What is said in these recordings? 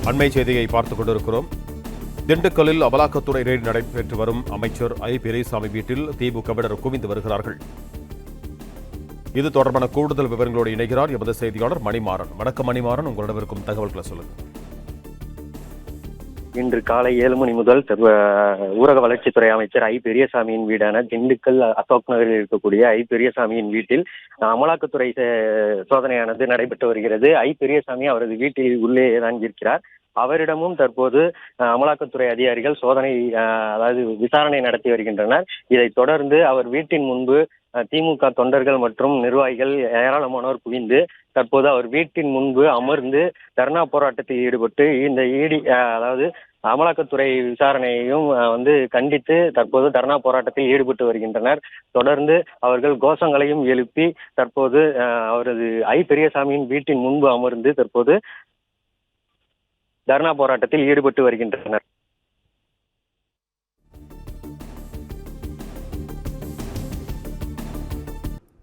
அண்மை செய்தியை பார்த்துக் கொண்டிருக்கிறோம். திண்டுக்கல்லில் அமலாக்கத்துறை ரெய்டு நடைபெற்று வரும் அமைச்சர் ஐ. பெரியசாமி வீட்டில் திமுகவினர் குவிந்து வருகிறார்கள். இது தொடர்பான கூடுதல் விவரங்களோடு இணைகிறார் எமது செய்தியாளர் மணிமாறன். வணக்கம் மணிமாறன், உங்களிடம் இருக்கும் தகவல்களை சொல்லுங்கள். இன்று காலை 7 மணி முதல் ஊரக வளர்ச்சித்துறை அமைச்சர் ஐ. பெரியசாமியின் வீடான திண்டுக்கல் அசோக் நகரில் இருக்கக்கூடிய ஐ. பெரியசாமியின் வீட்டில் அமலாக்கத்துறை சோதனையானது நடைபெற்று வருகிறது. ஐ. பெரியசாமி அவரது வீட்டில் உள்ளே தான் இருக்கிறார். அவரிடமும் தற்போது அமலாக்கத்துறை அதிகாரிகள் அதாவது விசாரணை நடத்தி வருகின்றனர். இதைத் தொடர்ந்து அவர் வீட்டின் முன்பு திமுக தொண்டர்கள் மற்றும் நிர்வாகிகள் ஏராளமானோர் குவிந்து தற்போது அவர் வீட்டின் முன்பு அமர்ந்து தர்ணா போராட்டத்தில் ஈடுபட்டு இந்த அதாவது அமலாக்கத்துறை விசாரணையையும் கண்டித்து தற்போது தர்ணா போராட்டத்தில் ஈடுபட்டு வருகின்றனர். தொடர்ந்து அவர்கள் கோஷங்களையும் எழுப்பி தற்போது அவரது ஐ. பெரியசாமியின் வீட்டின் முன்பு அமர்ந்து தற்போது தர்ணா போராட்டத்தில் ஈடுபட்டு வருகின்றனர்.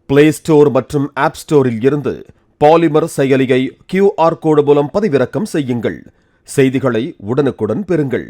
பிளே ஸ்டோர் மற்றும் ஆப் ஸ்டோரில் இருந்து பாலிமர் செயலியை QR கோடு மூலம் பதிவிறக்கம் செய்யுங்கள். செய்திகளை உடனுக்குடன் பெறுங்கள்.